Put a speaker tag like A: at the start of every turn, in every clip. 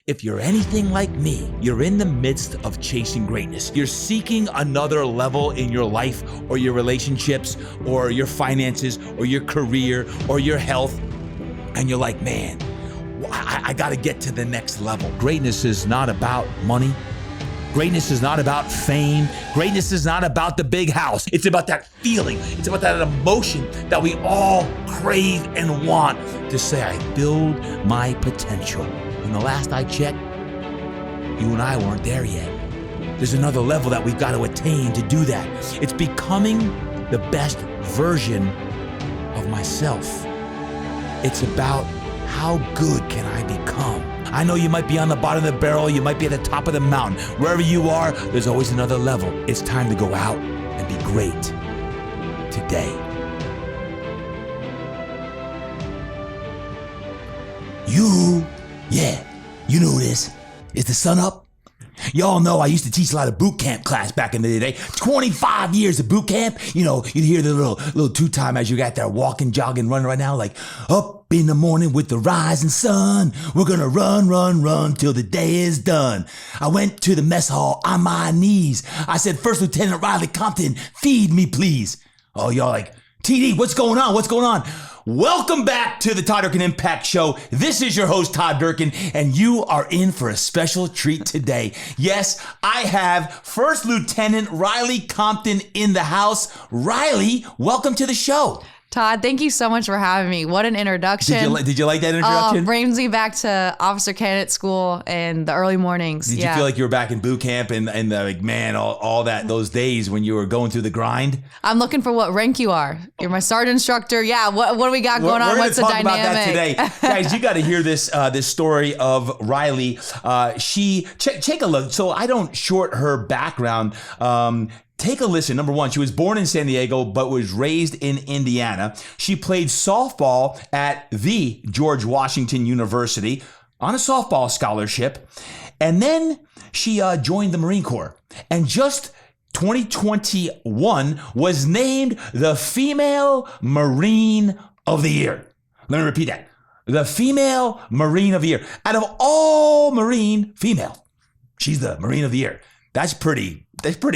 A: If you're anything like me, you're in the midst of chasing greatness. You're seeking another level in your life or your relationships or your finances or your career or your health. And you're like, man, I got to get to the next level. Greatness is not about money. Greatness is not about fame. Greatness is not about the big house. It's about that feeling. It's about that emotion that we all crave and want to say, I build my potential. And the last I checked, you and I weren't there yet. There's another level that we've got to attain to do that. It's becoming the best version of myself. It's about how good can I become? I know you might be on the bottom of the barrel, you might be at the top of the mountain. Wherever you are, there's always another level. It's time to go out and be great today. You know this. Is the sun up? Y'all know I used to teach a lot of boot camp class back in the day. 25 years of boot camp. You know, you'd hear the little two-time as you got there walking, jogging, running right now, like up in the morning with the rising sun. We're gonna run till the day is done. I went to the mess hall on my knees. I said, First Lieutenant Riley Compton, feed me, please. Oh, y'all like, TD, what's going on? What's going on? Welcome back to the Todd Durkin Impact Show. This is your host, Todd Durkin, and you are in for a special treat today. Yes, I have First Lieutenant Riley Compton in the house. Riley, welcome to the show.
B: Todd, thank you so much for having me. What an introduction.
A: Did you like that introduction?
B: Brings me back to officer candidate school and the early mornings.
A: Did you feel like you were back in boot camp and like, man, all that, those days when you were going through the grind?
B: I'm looking for what rank you are. You're my sergeant instructor. Yeah, what do we got going on? What's the dynamic? We're going to talk about that
A: today. Guys, you got to hear this story of Riley. Take a look. So I don't short her background. Take a listen. Number one, she was born in San Diego, but was raised in Indiana. She played softball at the George Washington University on a softball scholarship. And then she joined the Marine Corps. And just 2021 was named the Female Marine of the Year. Let me repeat that. The Female Marine of the Year. Out of all Marine female, she's the Marine of the Year. That's pretty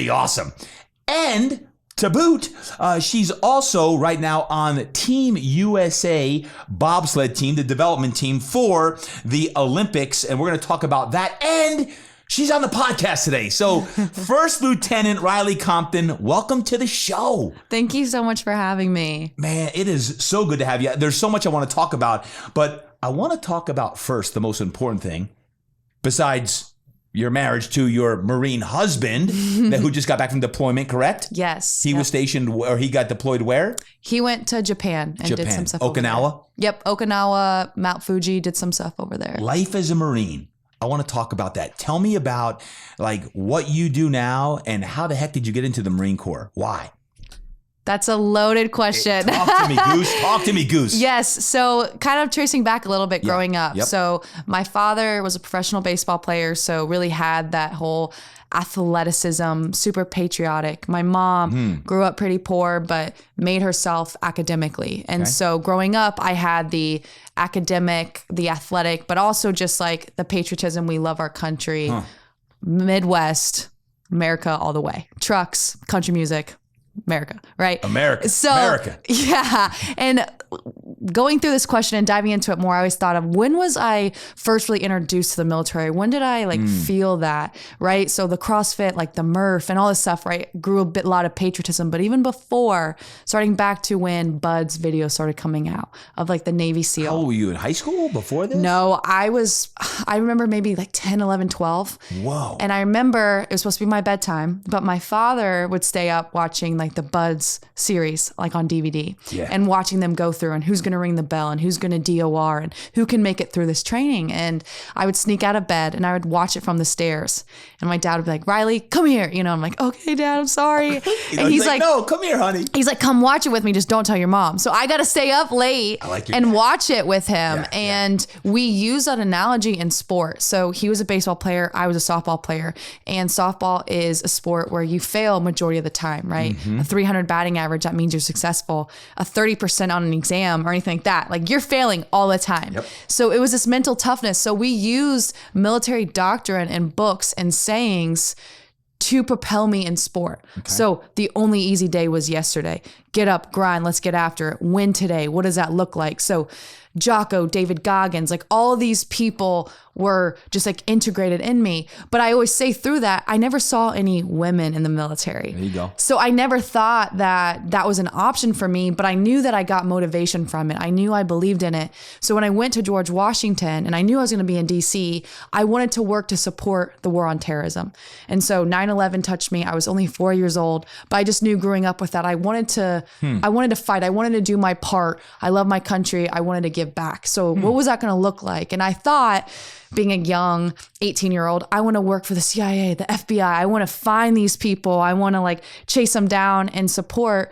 A: awesome. And to boot, she's also right now on Team USA Bobsled team, the development team for the Olympics. And we're going to talk about that. And she's on the podcast today. So First Lieutenant Riley Compton, welcome to the show.
B: Thank you so much for having me.
A: Man, it is so good to have you. There's so much I want to talk about, but I want to talk about first the most important thing, besides your marriage to your Marine husband who just got back from deployment, correct?
B: Yes.
A: He was stationed, or he got deployed where?
B: He went to Japan and did some stuff
A: Okinawa?
B: over there. Yep, Okinawa, Mount Fuji, did some stuff over there.
A: Life as a Marine. I want to talk about that. Tell me about like what you do now and how the heck did you get into the Marine Corps? Why?
B: That's a loaded question.
A: Talk to me, Goose. Talk to me, Goose.
B: Yes. So kind of tracing back a little bit growing up.
A: Yep.
B: So my father was a professional baseball player, so really had that whole athleticism, super patriotic. My mom grew up pretty poor, but made herself academically. And so growing up, I had the academic, the athletic, but also just like the patriotism. We love our country, Midwest, America all the way. Trucks, country music. America, right?
A: America.
B: Yeah. And going through this question and diving into it more, I always thought of when was I first really introduced to the military? When did I feel that, right? So the CrossFit, like the Murph and all this stuff, right? Grew a lot of patriotism. But even before, starting back to when Bud's video started coming out of like the Navy SEAL.
A: How old were you, in high school before this?
B: No, I remember maybe like 10, 11, 12.
A: Whoa.
B: And I remember it was supposed to be my bedtime, but my father would stay up watching like the Buds series, like on DVD, and watching them go through and who's going to ring the bell and who's going to DOR and who can make it through this training. And I would sneak out of bed and I would watch it from the stairs. And my dad would be like, Riley, come here. You know, I'm like, okay, Dad, I'm sorry.
A: And he's like, no, come here, honey.
B: He's like, come watch it with me. Just don't tell your mom. So I got to stay up late and watch it with him. And we use that analogy in sport. So he was a baseball player. I was a softball player. And softball is a sport where you fail majority of the time, right? a 300 batting average, that means you're successful. A 30% on an exam or anything like that, like you're failing all the time.
A: Yep.
B: So it was this mental toughness. So we used military doctrine and books and sayings to propel me in sport. Okay. So the only easy day was yesterday. Get up, grind, let's get after it. Win today. What does that look like? So Jocko, David Goggins, like all these people were just like integrated in me. But I always say through that, I never saw any women in the military.
A: There you go.
B: So I never thought that that was an option for me, but I knew that I got motivation from it. I knew I believed in it. So when I went to George Washington and I knew I was going to be in DC, I wanted to work to support the war on terrorism. And so 9/11 touched me. I was only 4 years old, but I just knew growing up with that, I wanted to fight. I wanted to do my part. I love my country. I wanted to give back. So what was that going to look like? And I thought, being a young 18-year-old, I want to work for the CIA, the FBI. I want to find these people. I want to like chase them down and support,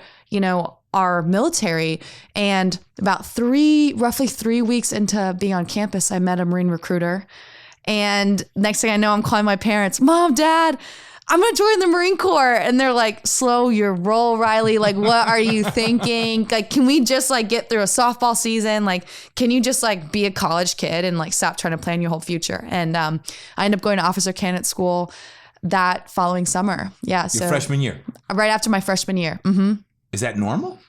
B: our military. And about roughly 3 weeks into being on campus, I met a Marine recruiter. And next thing I know, I'm calling my parents, Mom, Dad, I'm going to join the Marine Corps. And they're like, slow your roll, Riley. Like, what are you thinking? Like, can we just like get through a softball season? Like, can you just like be a college kid and like stop trying to plan your whole future? And I ended up going to officer candidate school that following summer. Yeah.
A: Your freshman year?
B: Right after my freshman year. Mm-hmm.
A: Is that normal?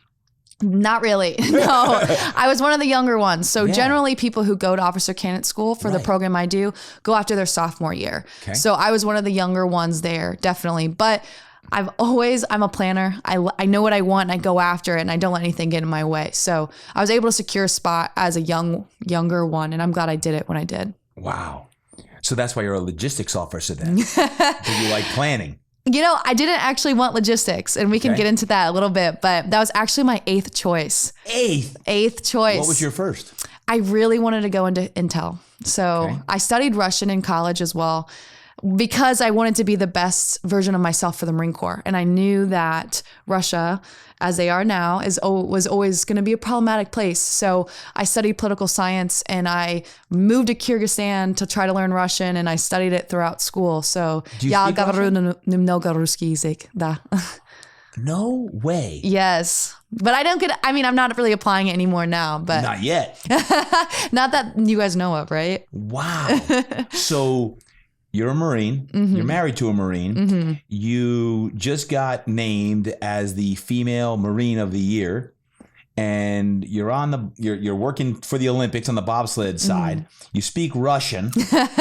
B: Not really. No, I was one of the younger ones. So generally people who go to officer candidate school for the program I do go after their sophomore year. Okay. So I was one of the younger ones there, definitely. But I'm a planner. I know what I want and I go after it and I don't let anything get in my way. So I was able to secure a spot as a younger one. And I'm glad I did it when I did.
A: Wow. So that's why you're a logistics officer then. Because you like planning.
B: I didn't actually want logistics, and we can get into that a little bit, but that was actually my 8th choice. Eighth choice.
A: What was your first?
B: I really wanted to go into Intel. So I studied Russian in college as well because I wanted to be the best version of myself for the Marine Corps. And I knew that Russia, as they are now, was always going to be a problematic place. So I studied political science and I moved to Kyrgyzstan to try to learn Russian, and I studied it throughout school. So
A: я говорю
B: немного русский язык, да.
A: No way.
B: Yes. But I'm not really applying it anymore now, but.
A: Not yet.
B: Not that you guys know of, right?
A: Wow. So you're a Marine. Mm-hmm. You're married to a Marine. Mm-hmm. You just got named as the female Marine of the Year, and you're working for the Olympics on the bobsled side. Mm-hmm. You speak Russian.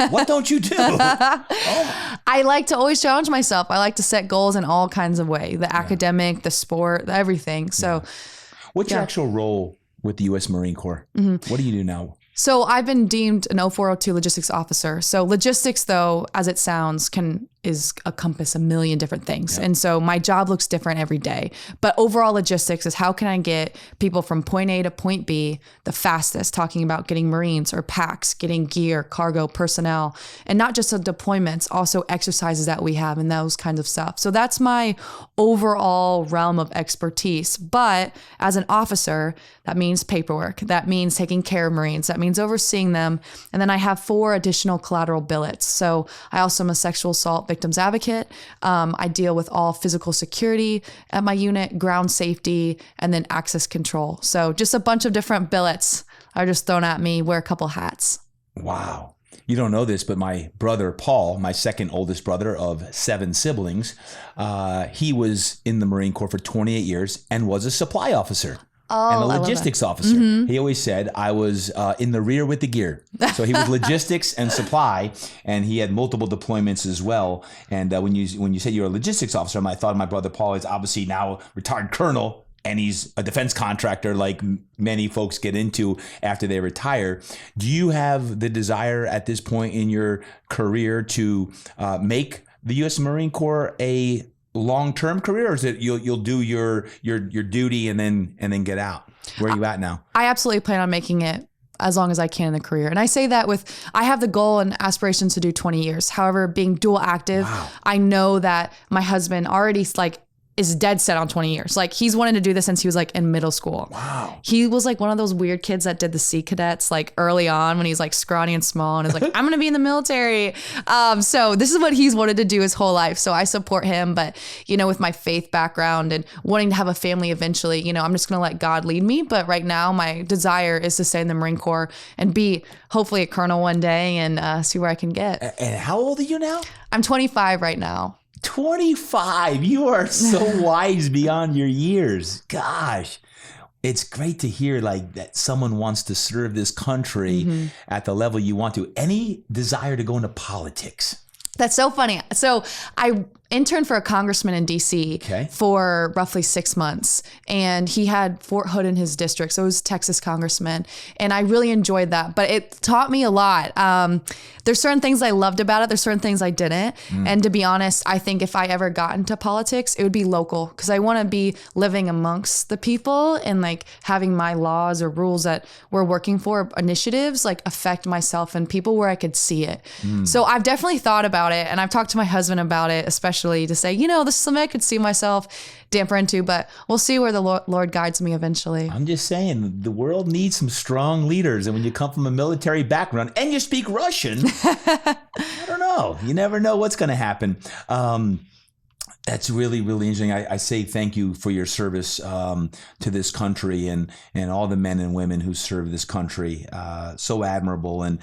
A: What don't you do?
B: I like to always challenge myself. I like to set goals in all kinds of ways: the academic, the sport, everything. So,
A: what's your actual role with the U.S. Marine Corps? Mm-hmm. What do you do now?
B: So I've been deemed an 0402 logistics officer. So logistics, though, as it sounds, is encompass a million different things. Yep. And so my job looks different every day. But overall logistics is how can I get people from point A to point B the fastest, talking about getting Marines or packs, getting gear, cargo, personnel, and not just the deployments, also exercises that we have and those kinds of stuff. So that's my overall realm of expertise. But as an officer, that means paperwork. That means taking care of Marines. That means overseeing them. And then I have 4 additional collateral billets. So I also am a sexual assault victims advocate. I deal with all physical security at my unit, ground safety, and then access control. So just a bunch of different billets are just thrown at me, wear a couple hats.
A: Wow. You don't know this, but my brother, Paul, my second oldest brother of 7 siblings, he was in the Marine Corps for 28 years and was a supply officer. And a logistics officer. Mm-hmm. He always said I was in the rear with the gear. So he was logistics and supply, and he had multiple deployments as well. And when you said you're a logistics officer, I thought of my brother Paul is obviously now retired colonel, and he's a defense contractor like many folks get into after they retire. Do you have the desire at this point in your career to make the U.S. Marine Corps a long-term career, or is it you'll do your duty and then get out? Where are you at now?
B: I absolutely plan on making it as long as I can in the career. And I say that I have the goal and aspirations to do 20 years. However, being dual active, I know that my husband already is dead set on 20 years. Like he's wanted to do this since he was like in middle school.
A: Wow.
B: He was like one of those weird kids that did the Sea Cadets like early on when he's like scrawny and small and is like, I'm going to be in the military. So this is what he's wanted to do his whole life. So I support him. But, you know, with my faith background and wanting to have a family eventually, you know, I'm just going to let God lead me. But right now my desire is to stay in the Marine Corps and be hopefully a colonel one day and see where I can get.
A: And how old are you now?
B: I'm 25 right now.
A: 25. You are so wise beyond your years. Gosh. It's great to hear like that someone wants to serve this country at the level you want to. Any desire to go into politics?
B: That's so funny. So I interned for a congressman in DC for roughly 6 months, and he had Fort Hood in his district. So it was Texas congressman, and I really enjoyed that, but it taught me a lot. There's certain things I loved about it. There's certain things I didn't. And to be honest, I think if I ever got into politics, it would be local because I want to be living amongst the people and like having my laws or rules that we're working for, initiatives like affect myself and people where I could see it. So I've definitely thought about it, and I've talked to my husband about it, especially to say, you know, this is something I could see myself damper into, but we'll see where the Lord guides me eventually.
A: I'm just saying, the world needs some strong leaders. And when you come from a military background and you speak Russian, I don't know. You never know what's going to happen. That's really, really interesting. I say thank you for your service to this country and all the men and women who serve this country. So admirable. And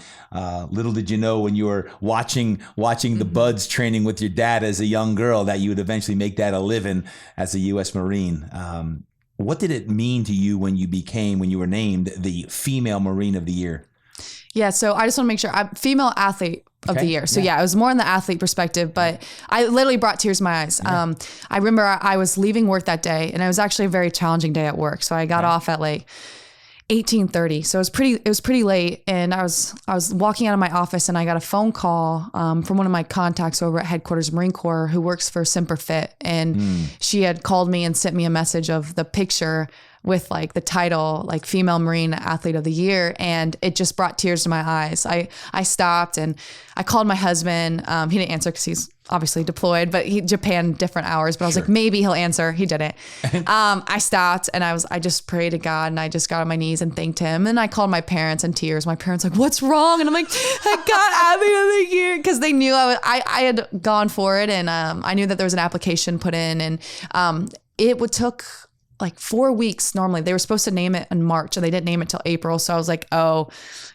A: little did you know when you were watching the Buds training with your dad as a young girl that you would eventually make that a living as a U.S. Marine. What did it mean to you when you were named the Female Marine of the Year? Yeah,
B: so I just want to make sure I'm female athlete of the year. So yeah, it was more in the athlete perspective, but I literally brought tears to my eyes. I remember I was leaving work that day, and it was actually a very challenging day at work. So I got off at like 18:30. So it was pretty late, and I was walking out of my office, and I got a phone call from one of my contacts over at headquarters Marine Corps who works for Semper Fit, and she had called me and sent me a message of the picture with like the title, like Female Marine Athlete of the Year. And it just brought tears to my eyes. I stopped and I called my husband. He didn't answer because he's obviously deployed, but Japan different hours, but I was like, maybe he'll answer. He didn't. I stopped and I just prayed to God, and I just got on my knees and thanked him. And I called my parents in tears. My parents like, what's wrong? And I'm like, I got Athlete of the Year, because they knew I had gone for it. And I knew that there was an application put in, and it took like 4 weeks. Normally they were supposed to name it in March, and they didn't name it till April. So I was like, oh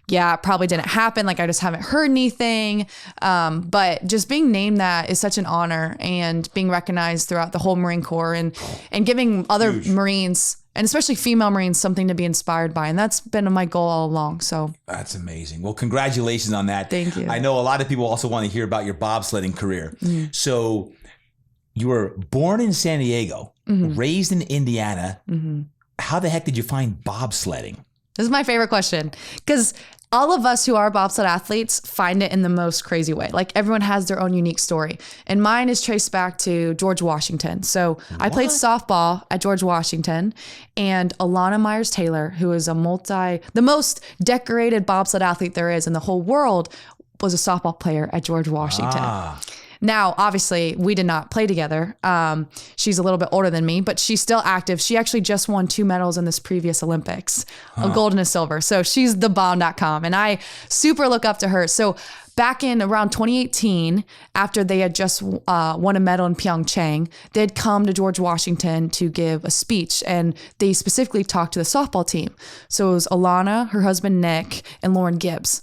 B: yeah, it probably didn't happen. Like I just haven't heard anything. But just being named that is such an honor, and being recognized throughout the whole Marine Corps, and giving other Marines, and especially female Marines, something to be inspired by. And that's been my goal all along. So
A: that's amazing. Well, congratulations on that.
B: Thank you.
A: I know a lot of people also want to hear about your bobsledding career. So you were born in San Diego, raised in Indiana. How the heck did you find bobsledding?
B: This is my favorite question, because all of us who are bobsled athletes find it in the most crazy way. Like everyone has their own unique story. And mine is traced back to George Washington. So I played softball at George Washington, and Alana Myers-Taylor, who is the most decorated bobsled athlete there is in the whole world, was a softball player at George Washington. Now, obviously, we did not play together. She's a little bit older than me, but she's still active. She actually just won 2 medals in this previous Olympics, a gold and a silver. So she's the bomb.com, and I super look up to her. So back in around 2018, after they had just won a medal in Pyeongchang, they'd come to George Washington to give a speech, and they specifically talked to the softball team. So it was Alana, her husband Nick, and Lauren Gibbs.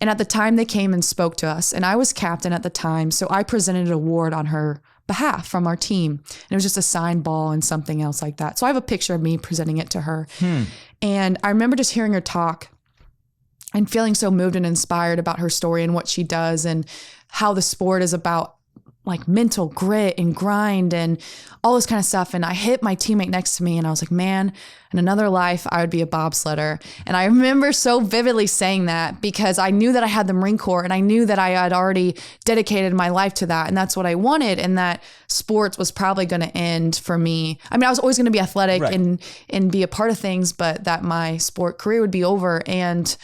B: And at the time they came and spoke to us, and I was captain at the time. So I presented an award on her behalf from our team. And it was just a signed ball and something else like that. So I have a picture of me presenting it to her. And I remember just hearing her talk and feeling so moved and inspired about her story and what she does, and how the sport is about like mental grit and grind and all this kind of stuff. And I hit my teammate next to me, and I was like, man, in another life, I would be a bobsledder. And I remember so vividly saying that, because I knew that I had the Marine Corps, and I knew that I had already dedicated my life to that. And that's what I wanted. And that sports was probably going to end for me. I mean, I was always going to be athletic and be a part of things, but that my sport career would be over. And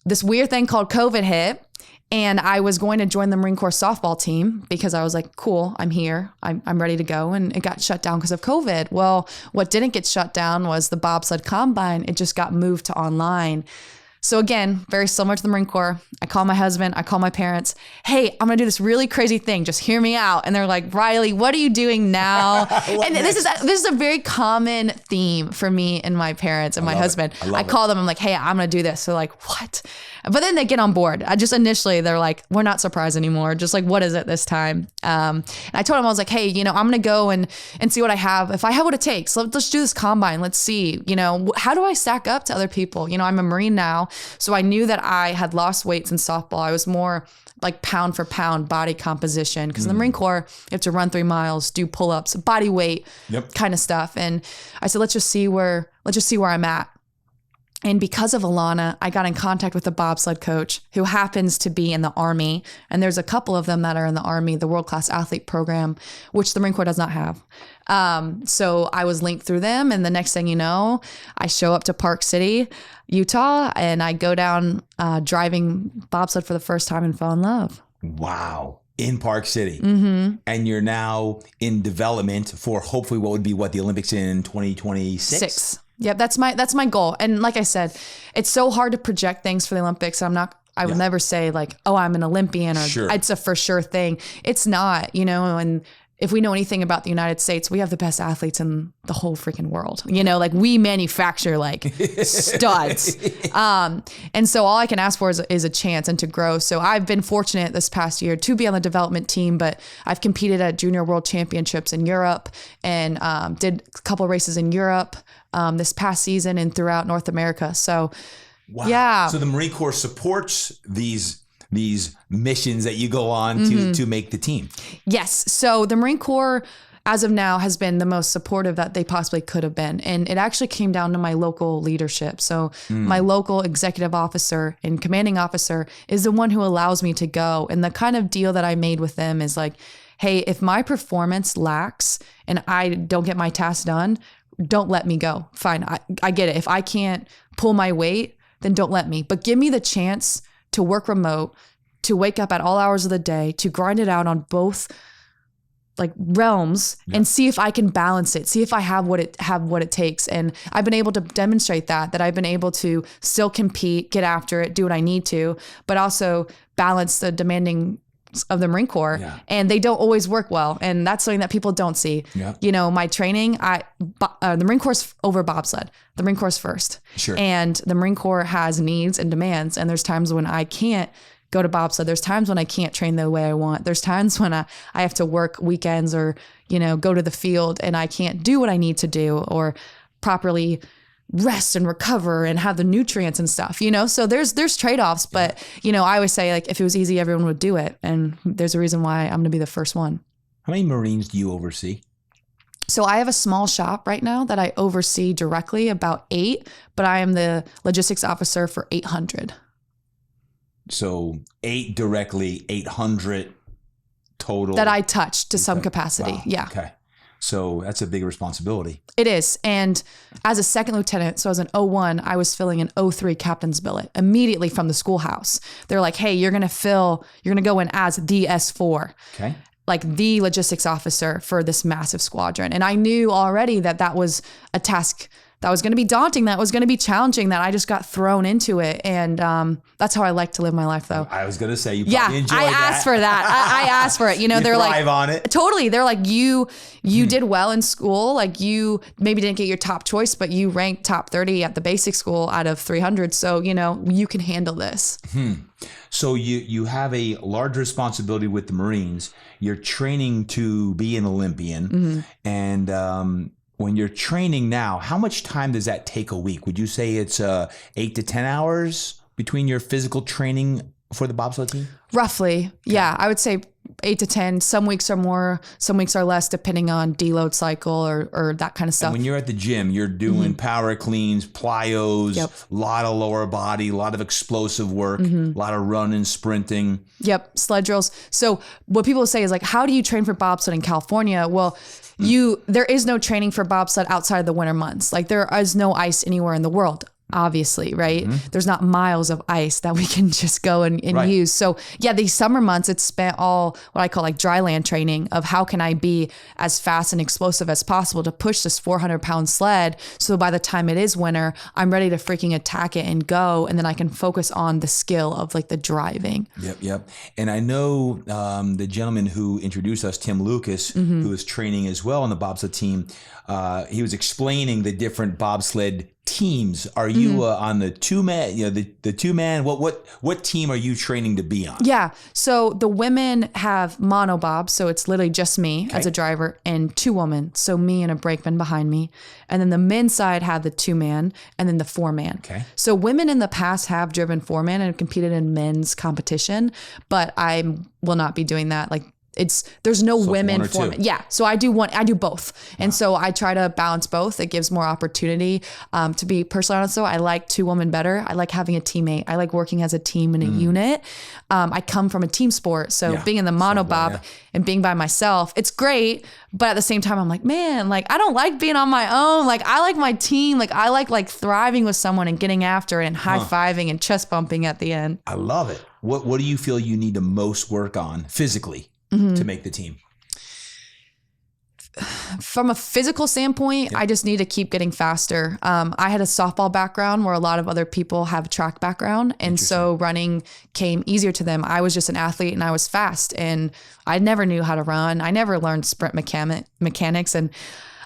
B: this weird thing called COVID hit. And I was going to join the Marine Corps softball team because I was like, cool, I'm here. I'm ready to go. And it got shut down because of COVID. Well, what didn't get shut down was the bobsled combine. It just got moved to online. So again, very similar to the Marine Corps. I call my husband, I call my parents. Hey, I'm going to do this really crazy thing. Just hear me out. And they're like, Riley, what are you doing now? And this is a very common theme for me and my parents and my husband. I call them. I'm like, hey, I'm going to do this. They're like, what? But then they get on board. Initially, they're like, we're not surprised anymore. Just like, what is it this time? And I told them, I was like, hey, I'm going to go and see what I have. If I have what it takes, let's do this combine. Let's see, how do I stack up to other people? I'm a Marine now. So I knew that I had lost weights in softball. I was more like pound for pound body composition because in the Marine Corps, you have to run 3 miles, do pull-ups, body weight kind of stuff. And I said, let's just see where I'm at. And because of Alana, I got in contact with a bobsled coach who happens to be in the Army. And there's a couple of them that are in the Army, the World Class Athlete Program, which the Marine Corps does not have. So I was linked through them. And the next thing you know, I show up to Park City, Utah, and I go down driving bobsled for the first time and fell in love.
A: Wow. In Park City. Mm-hmm. And you're now in development for hopefully what would be the Olympics in 2026?
B: Yep, that's my goal. And like I said, it's so hard to project things for the Olympics. I would never say like, oh, I'm an Olympian or it's a for sure thing. It's not, and if we know anything about the United States, we have the best athletes in the whole freaking world. Like we manufacture like studs. And so all I can ask for is a chance and to grow. So I've been fortunate this past year to be on the development team, but I've competed at Junior World Championships in Europe and did a couple races in Europe this past season and throughout North America. So yeah.
A: So the Marine Corps supports these missions that you go on to make the team.
B: Yes. So the Marine Corps, as of now, has been the most supportive that they possibly could have been. And it actually came down to my local leadership. So my local executive officer and commanding officer is the one who allows me to go. And the kind of deal that I made with them is like, hey, if my performance lacks and I don't get my task done, don't let me go. Fine. I get it. If I can't pull my weight, then don't let me. But give me the chance to work remote, to wake up at all hours of the day, to grind it out on both like realms and see if I can balance it, see if I have what it takes. And I've been able to demonstrate that I've been able to still compete, get after it, do what I need to, but also balance the demanding of the Marine Corps. And they don't always work well. And that's something that people don't see. My training, the Marine Corps over bobsled. The Marine Corps first.
A: Sure.
B: And the Marine Corps has needs and demands. And there's times when I can't go to bobsled. There's times when I can't train the way I want. There's times when I have to work weekends or, go to the field and I can't do what I need to do or properly rest and recover and have the nutrients and stuff, so there's trade-offs, but I always say like, if it was easy, everyone would do it. And there's a reason why I'm going to be the first one.
A: How many Marines do you oversee?
B: So I have a small shop right now that I oversee directly, about 8, but I am the logistics officer for 800.
A: So 8 directly, 800 total
B: that I touch to some capacity. Wow. Yeah.
A: Okay. So that's a big responsibility.
B: It is. And as a second lieutenant, so as an 01, I was filling an 03 captain's billet immediately from the schoolhouse. They're like, hey, you're going to go in as the S4.
A: Okay.
B: Like the logistics officer for this massive squadron. And I knew already that was a task that was going to be daunting, that was going to be challenging, that I just got thrown into it. And that's how I like to live my life, though.
A: I was going to say, you probably enjoyed that.
B: I asked for that. I asked for it. They're
A: thrive
B: like,
A: on it.
B: Totally. They're like, you did well in school. Like you maybe didn't get your top choice, but you ranked top 30 at the basic school out of 300. So, you can handle this.
A: So you have a large responsibility with the Marines. You're training to be an Olympian. And when you're training now, how much time does that take a week? Would you say it's 8 to 10 hours between your physical training for the bobsled team?
B: Roughly. Okay. Yeah, I would say 8 to 10. Some weeks are more, some weeks are less, depending on deload cycle or that kind of stuff.
A: And when you're at the gym, you're doing power cleans, plyos, a lot of lower body, a lot of explosive work, a lot of running, sprinting. Yep,
B: sled drills. So what people say is like, how do you train for bobsled in California? Well, there is no training for bobsled outside of the winter months. Like there is no ice anywhere in the world. obviously, right? There's not miles of ice that we can just go and
A: Right.
B: use. So yeah, these summer months, it's spent all what I call like dry land training of how can I be as fast and explosive as possible to push this 400-pound sled. So by the time it is winter, I'm ready to freaking attack it and go. And then I can focus on the skill of like the driving.
A: Yep. And I know the gentleman who introduced us, Tim Lucas, who was training as well on the bobsled team, he was explaining the different bobsled teams. Are you on the two-man, the two-man? What team are you training to be on?
B: Yeah. So the women have monobob. So it's literally just me as a driver and 2 women. So me and a brakeman behind me. And then the men's side have the 2-man and then the 4-man.
A: Okay.
B: So women in the past have driven 4-man and competed in men's competition, but I will not be doing that. Like there's no women
A: one or
B: for
A: two.
B: me. Yeah. So I do both. And so I try to balance both. It gives more opportunity. To be personally honest though, I like 2 women better. I like having a teammate. I like working as a team in a unit. I come from a team sport. So being in the monobob and being by myself, it's great. But at the same time, I'm like, man, like I don't like being on my own. Like I like my team. Like I like thriving with someone and getting after it and high-fiving and chest bumping at the end.
A: I love it. What do you feel you need to most work on physically to make the team?
B: From a physical standpoint, I just need to keep getting faster. I had a softball background where a lot of other people have a track background. And so running came easier to them. I was just an athlete and I was fast and I never knew how to run. I never learned sprint mechanics. And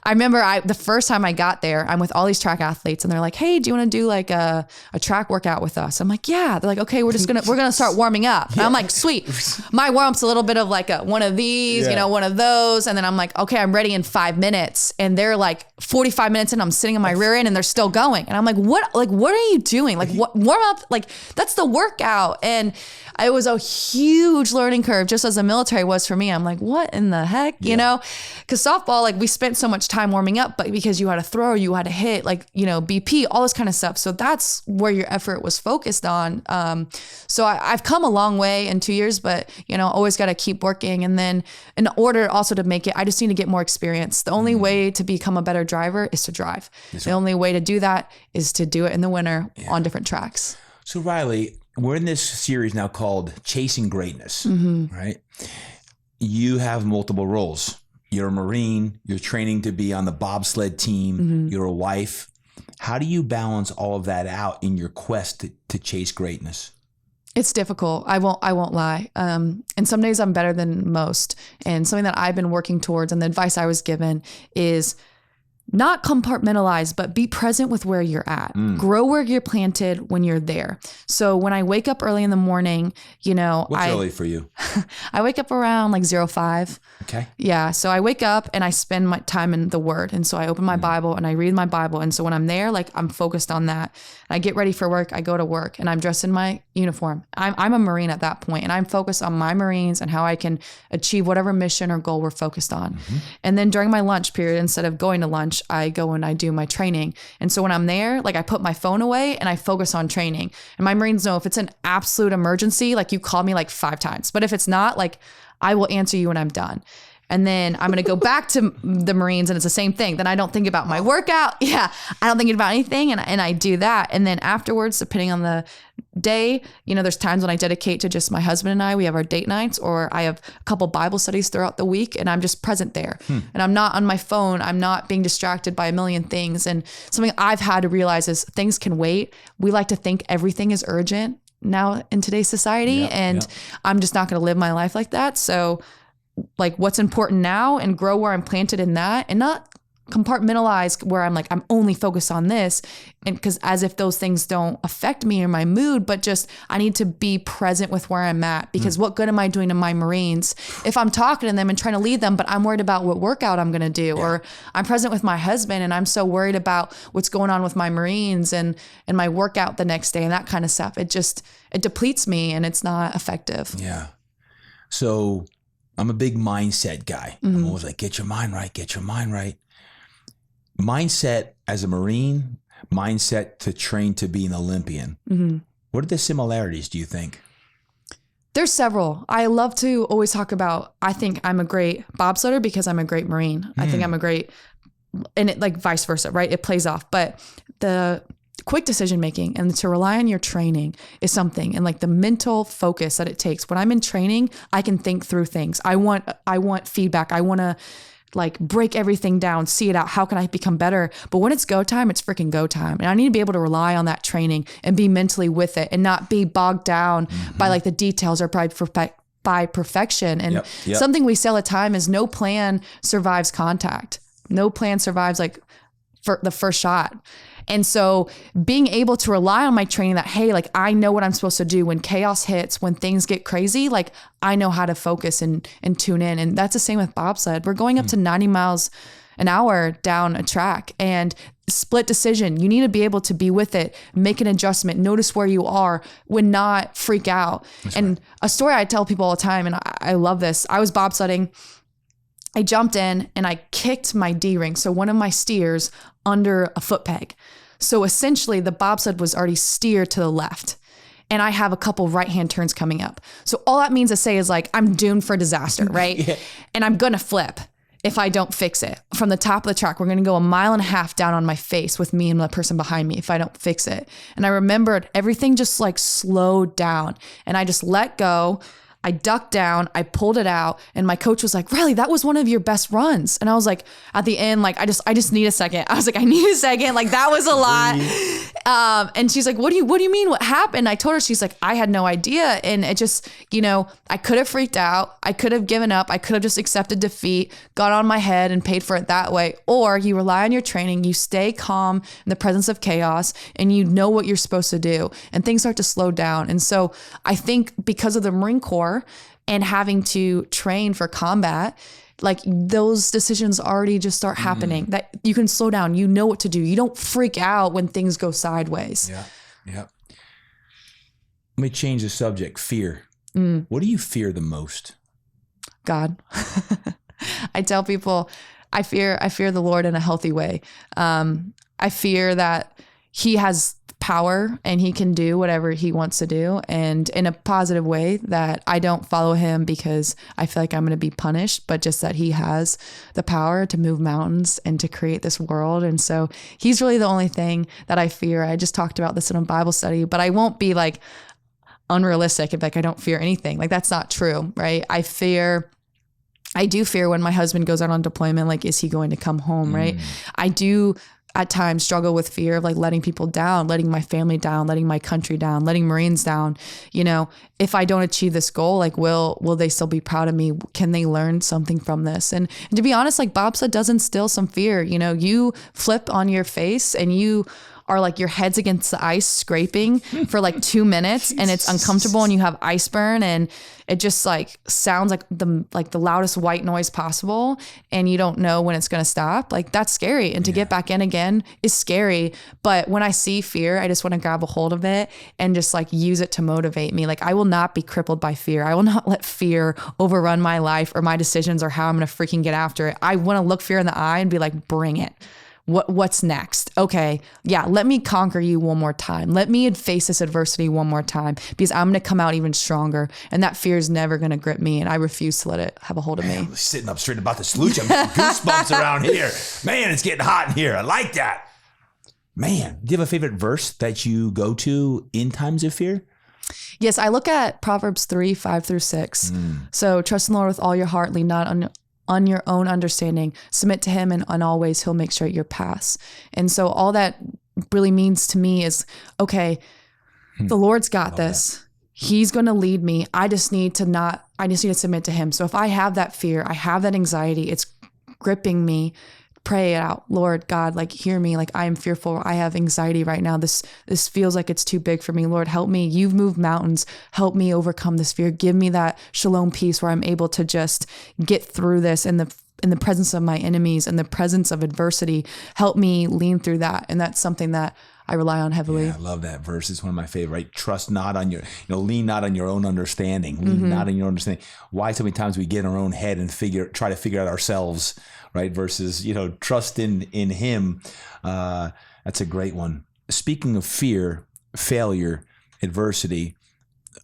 B: I remember the first time I got there, I'm with all these track athletes and they're like, hey, do you want to do like a track workout with us? I'm like, yeah. They're like, okay, we're going to start warming up. And I'm like, sweet. My warm up's a little bit of like one of these, one of those. And then I'm like, okay, I'm ready in 5 minutes. And they're like 45 minutes in, I'm sitting in my rear end and they're still going. And I'm like, what are you doing? Like what warm up? Like that's the workout. And it was a huge learning curve, just as the military was for me. I'm like, what in the heck, because softball, like we spent so much time warming up, but because you had to throw, you had to hit, like, BP, all this kind of stuff. So that's where your effort was focused on. So I've come a long way in 2 years, but, always got to keep working. And then in order also to make it, I just need to get more experience. The only way to become a better driver is to drive. The only way to do that is to do it in the winter on different tracks.
A: So Riley, we're in this series now called Chasing Greatness, right? You have multiple roles. You're a Marine. You're training to be on the bobsled team. You're a wife. How do you balance all of that out in your quest to chase greatness?
B: It's difficult. I won't lie. And some days I'm better than most. And something that I've been working towards and the advice I was given is not compartmentalize, but be present with where you're at. Grow where you're planted when you're there. So when I wake up early in the morning,
A: What's early for you?
B: I wake up around like 05.
A: Okay.
B: Yeah. So I wake up and I spend my time in the Word. And so I open my Bible and I read my Bible. And so when I'm there, like I'm focused on that. I get ready for work. I go to work and I'm dressed in my uniform. I'm a Marine at that point and I'm focused on my Marines and how I can achieve whatever mission or goal we're focused on. And then during my lunch period, instead of going to lunch, I go and I do my training. And so when I'm there, like I put my phone away and I focus on training. And my Marines know if it's an absolute emergency, like you call me like 5 times, but if it's not, like I will answer you when I'm done. And then I'm going to go back to the Marines and it's the same thing. Then I don't think about my workout. Yeah. I don't think about anything. And I do that. And then afterwards, depending on the day, there's times when I dedicate to just my husband and I, we have our date nights, or I have a couple Bible studies throughout the week and I'm just present there and I'm not on my phone. I'm not being distracted by a million things. And something I've had to realize is things can wait. We like to think everything is urgent now in today's society. I'm just not going to live my life like that. So like what's important now and grow where I'm planted in that and not compartmentalize where I'm like, I'm only focused on this. And because as if those things don't affect me or my mood, but just, I need to be present with where I'm at because what good am I doing to my Marines if I'm talking to them and trying to lead them, but I'm worried about what workout I'm going to do, or I'm present with my husband and I'm so worried about what's going on with my Marines and my workout the next day and that kind of stuff. It depletes me and it's not effective.
A: Yeah. So I'm a big mindset guy. I'm always like, get your mind right, get your mind right. Mindset as a Marine, mindset to train to be an Olympian. What are the similarities, do you think?
B: There's several. I love to always talk about, I think I'm a great bobsledder because I'm a great Marine. I think I'm a great, and it like vice versa, right? It plays off. But the quick decision making and to rely on your training is something. And like the mental focus that it takes. When I'm in training, I can think through things. I want feedback. I want to like break everything down, see it out. How can I become better? But when it's go time, it's freaking go time. And I need to be able to rely on that training and be mentally with it and not be bogged down by like the details or by perfection. And something we say all the time is no plan survives contact. No plan survives like for the first shot. And so being able to rely on my training that, hey, like I know what I'm supposed to do when chaos hits, when things get crazy, like I know how to focus and tune in. And that's the same with bobsled. We're going up to 90 miles an hour down a track and split decision. You need to be able to be with it, make an adjustment, notice where you are when not freak out. That's and right. A story I tell people all the time, and I love this. I was bobsledding. I jumped in and I kicked my D-ring. So one of my steers under a foot peg. So essentially the bobsled was already steered to the left and I have a couple right-hand turns coming up. So all that means to say is like, I'm doomed for disaster, right? And I'm going to flip if I don't fix it. From the top of the track, we're going to go 1.5 miles down on my face with me and the person behind me if I don't fix it. And I remembered everything just like slowed down and I just let go. I ducked down, I pulled it out, and my coach was like, Riley, that was one of your best runs. And I was like, at the end, like, I just need a second. I was like, I need a second. Like, that was a lot. And she's like, what do you mean? What happened? I told her, she's like, I had no idea. And it just, I could have freaked out. I could have given up. I could have just accepted defeat, got on my head and paid for it that way. Or you rely on your training, you stay calm in the presence of chaos, and you know what you're supposed to do, and things start to slow down. And so I think because of the Marine Corps, and having to train for combat, like those decisions already just start happening, that you can slow down, you know what to do. You don't freak out when things go sideways.
A: Yeah. Let me change the subject. Fear. What do you fear the most?
B: God. I tell people I fear the Lord in a healthy way. I fear that he has power and he can do whatever he wants to do, and in a positive way, that I don't follow him because I feel like I'm going to be punished, but just that he has the power to move mountains and to create this world. And so he's really the only thing that I fear. I just talked about this in a Bible study, but I won't be like unrealistic if like I don't fear anything. Like that's not true, right? I do fear when my husband goes out on deployment, like, is he going to come home, right? I do at times struggle with fear of like letting people down, letting my family down, letting my country down, letting Marines down. If I don't achieve this goal, like will they still be proud of me? Can they learn something from this? And to be honest, like bobsled does instill some fear. You flip on your face and you are like your head's against the ice scraping for like 2 minutes and it's uncomfortable and you have ice burn and it just like sounds like the loudest white noise possible and you don't know when it's going to stop. Like that's scary. And to get back in again is scary. But when I see fear, I just want to grab a hold of it and just like use it to motivate me. Like I will not be crippled by fear. I will not let fear overrun my life or my decisions or how I'm going to freaking get after it. I want to look fear in the eye and be like, bring it. What's next? Okay. Yeah. Let me conquer you one more time. Let me face this adversity one more time because I'm going to come out even stronger. And that fear is never going to grip me. And I refuse to let it have a hold of me.
A: I'm sitting up straight about to salute you. I'm getting goosebumps around here. Man, it's getting hot in here. I like that. Man, do you have a favorite verse that you go to in times of fear?
B: Yes. I look at Proverbs 3:5-6. So trust in the Lord with all your heart, lean not on your own understanding, submit to him, and on all ways he'll make straight your paths. And so all that really means to me is, okay, the Lord's got this. That. He's going to lead me. I just need to submit to him. So if I have that fear, I have that anxiety, it's gripping me, pray it out. Lord God, like hear me. Like I am fearful. I have anxiety right now. This feels like it's too big for me. Lord, help me. You've moved mountains. Help me overcome this fear. Give me that shalom peace where I'm able to just get through this in the presence of my enemies, in the presence of adversity. Help me lean through that. And that's something that I rely on heavily.
A: Yeah, I love that verse. It's one of my favorite, right? Trust not on lean not on your own understanding. Lean not on your own understanding. Why so many times we get in our own head and try to figure out ourselves, right? Versus, trust in him. That's a great one. Speaking of fear, failure, adversity,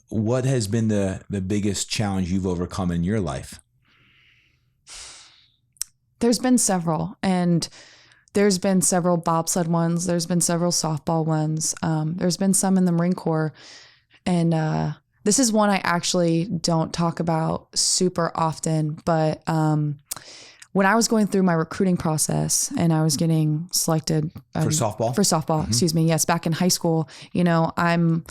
A: what has been the biggest challenge you've overcome in your life?
B: There's been several. And there's been several bobsled ones. There's been several softball ones. There's been some in the Marine Corps. And this is one I actually don't talk about super often. But when I was going through my recruiting process and I was getting selected
A: for softball,
B: excuse me. Yes. Back in high school, I'm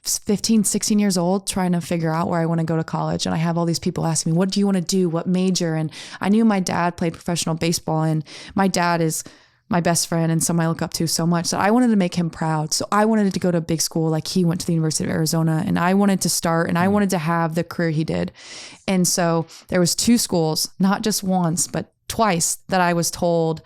B: 15, 16 years old trying to figure out where I want to go to college. And I have all these people asking me, what do you want to do? What major? And I knew my dad played professional baseball, and my dad is my best friend and someone I look up to so much. So I wanted to make him proud. So I wanted to go to a big school. Like, he went to the University of Arizona, and I wanted to start, and I wanted to have the career he did. And so there was 2 schools, not just once, but twice, that I was told,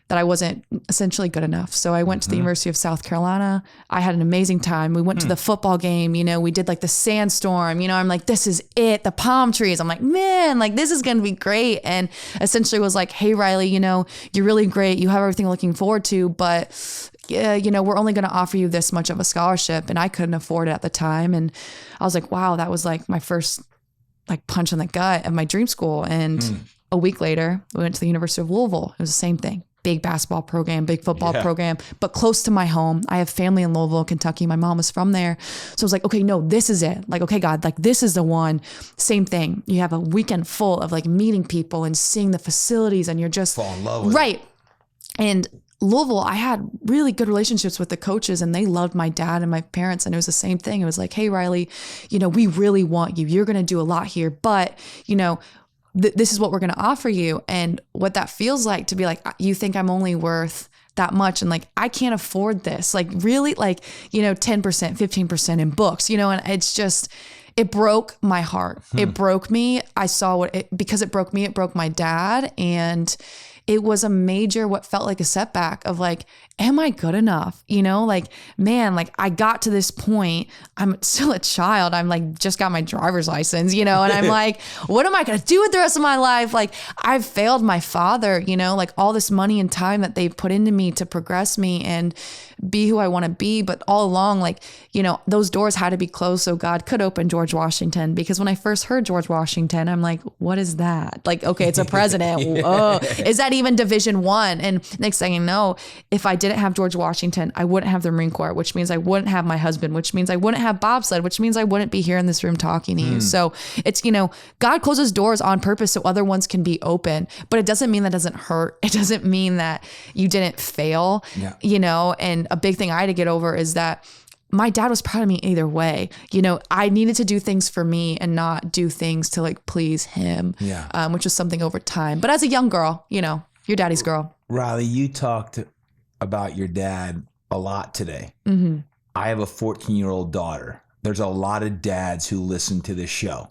B: that I wasn't essentially good enough. So I went to the University of South Carolina. I had an amazing time. We went to the football game, we did like the sandstorm, I'm like, this is it, the palm trees. I'm like, man, like, this is going to be great. And essentially was like, hey, Riley, you're really great. You have everything looking forward to, but yeah, we're only going to offer you this much of a scholarship. And I couldn't afford it at the time. And I was like, wow, that was like my first like punch in the gut of my dream school. And a week later, we went to the University of Louisville. It was the same thing. Big basketball program, big football program, but close to my home. I have family in Louisville, Kentucky. My mom was from there. So I was like, okay, no, this is it. Like, okay, God, like, this is the one. Same thing. You have a weekend full of like meeting people and seeing the facilities, and you're just
A: fall in love with
B: it. And Louisville, I had really good relationships with the coaches, and they loved my dad and my parents. And it was the same thing. It was like, hey, Riley, we really want you. You're going to do a lot here, but this is what we're going to offer you. And what that feels like to be like, you think I'm only worth that much. And like, I can't afford this. Like, really, like, 10%, 15% in books, and it's just, it broke my heart. It broke me. I saw because it broke me, it broke my dad. And it was a major, what felt like a setback of like, am I good enough? Like, man, like, I got to this point, I'm still a child. I'm like, just got my driver's license, and I'm like, what am I going to do with the rest of my life? Like, I've failed my father, like all this money and time that they've put into me to progress me and be who I want to be. But all along, like, those doors had to be closed so God could open George Washington. Because when I first heard George Washington, I'm like, what is that? Like, okay, it's a president. Oh, is that even Division I? And next thing you know, if I didn't have George Washington, I wouldn't have the Marine Corps, which means I wouldn't have my husband, which means I wouldn't have bobsled, which means I wouldn't be here in this room talking to you. So it's, God closes doors on purpose so other ones can be open, but it doesn't mean that doesn't hurt. It doesn't mean that you didn't fail, and a big thing I had to get over is that my dad was proud of me either way. I needed to do things for me and not do things to like please him, which was something over time. But as a young girl, your daddy's girl.
A: Riley, you talked about your dad a lot today. I have a 14-year-old daughter. There's a lot of dads who listen to this show.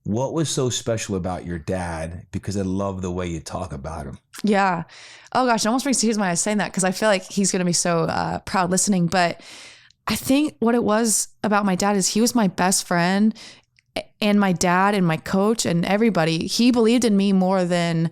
A: What was so special about your dad? Because I love the way you talk about him.
B: Yeah. Oh gosh, it almost brings tears when I was saying that, because I feel like he's going to be so proud listening. But I think what it was about my dad is he was my best friend, and my dad and my coach and everybody. He believed in me more than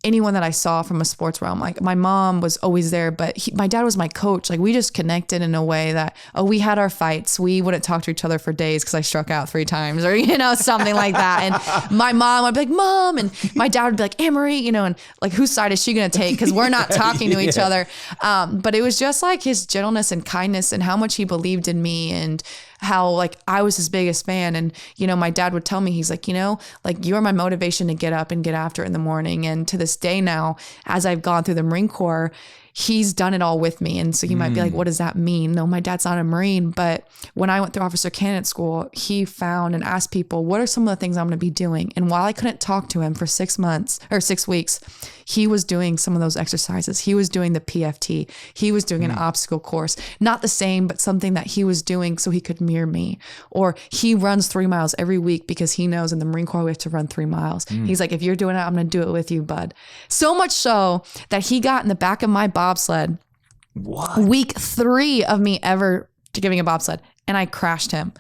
B: anyone that I saw from a sports realm. Like, my mom was always there, but my dad was my coach. Like, we just connected in a way that, we had our fights. We wouldn't talk to each other for days because I struck out 3 times or, something like that. And my mom would be like, Mom, and my dad would be like, Anne-Marie, and like, whose side is she going to take? Because we're not talking to each other. But it was just like his gentleness and kindness and how much he believed in me, and how like I was his biggest fan. And, my dad would tell me, he's like, like, you're my motivation to get up and get after it in the morning. And to this day now, as I've gone through the Marine Corps, he's done it all with me. And so you might be like, what does that mean? No, my dad's not a Marine. But when I went through officer candidate school, he found and asked people, what are some of the things I'm going to be doing? And while I couldn't talk to him for 6 months or 6 weeks, he was doing some of those exercises. He was doing the PFT. He was doing an obstacle course, not the same, but something that he was doing so he could mirror me. Or he runs 3 miles every week because he knows in the Marine Corps, we have to run 3 miles. He's like, if you're doing it, I'm going to do it with you, bud. So much so that he got in the back of my bobsled week 3 of me ever giving a bobsled, and I crashed him.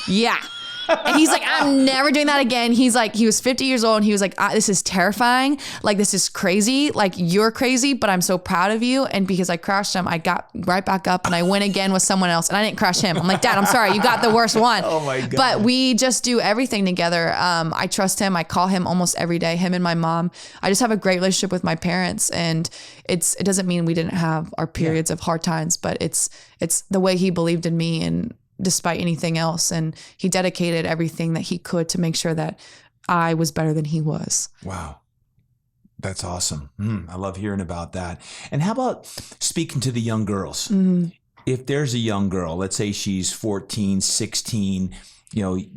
B: Yeah. And he's like, I'm never doing that again. He's like, he was 50 years old and he was like, this is terrifying. Like, this is crazy. Like, you're crazy, but I'm so proud of you. And because I crashed him, I got right back up and I went again with someone else and I didn't crash him. I'm like, Dad, I'm sorry. You got the worst one.
A: Oh my God.
B: But we just do everything together. I trust him. I call him almost every day, him and my mom. I just have a great relationship with my parents, and it doesn't mean we didn't have our periods of hard times, but it's the way he believed in me and despite anything else. And he dedicated everything that he could to make sure that I was better than he was.
A: Wow. That's awesome. I love hearing about that. And how about speaking to the young girls? Mm-hmm. If there's a young girl, let's say she's 14, 16,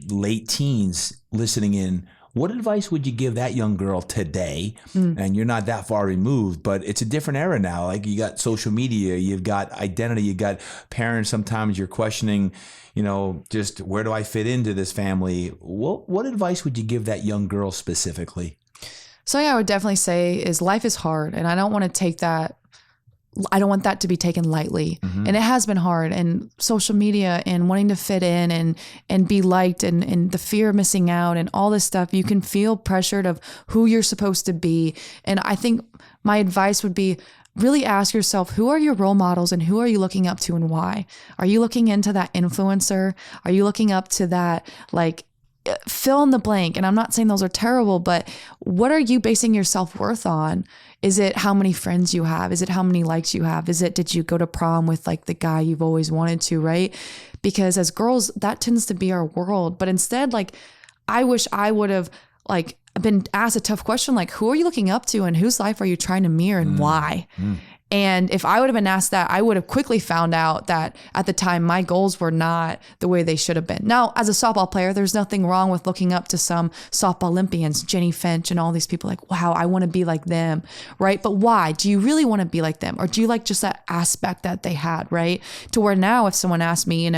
A: late teens listening in, what advice would you give that young girl today? And you're not that far removed, but it's a different era now. Like, you got social media, you've got identity, you got parents. Sometimes you're questioning, just where do I fit into this family? What advice would you give that young girl specifically?
B: So yeah, I would definitely say is life is hard, and I don't want that to be taken lightly. Mm-hmm. And it has been hard, and social media and wanting to fit in and be liked and the fear of missing out and all this stuff, you can feel pressured of who you're supposed to be. And I think my advice would be really ask yourself, who are your role models and who are you looking up to and why? Are you looking into that influencer? Are you looking up to that, like, fill in the blank? And I'm not saying those are terrible, but what are you basing your self-worth on? Is it how many friends you have? Is it how many likes you have? Is it, did you go to prom with like the guy you've always wanted to, right? Because as girls, that tends to be our world. But instead, like, I wish I would have like been asked a tough question, like, who are you looking up to and whose life are you trying to mirror and why? And if I would have been asked that, I would have quickly found out that at the time my goals were not the way they should have been. Now, as a softball player, there's nothing wrong with looking up to some softball Olympians, Jenny Finch and all these people, like, wow, I want to be like them, right? But why? Do you really want to be like them? Or do you like just that aspect that they had, right? To where now if someone asks me,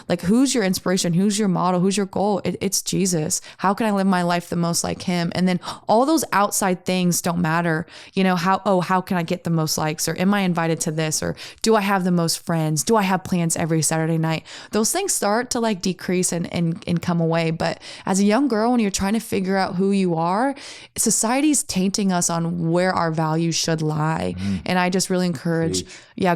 B: like, who's your inspiration? Who's your model? Who's your goal? It's Jesus. How can I live my life the most like him? And then all those outside things don't matter. How can I get the most likes? Or am I invited to this? Or do I have the most friends? Do I have plans every Saturday night? Those things start to like decrease and come away. But as a young girl, when you're trying to figure out who you are, society's tainting us on where our values should lie. And I just really encourage,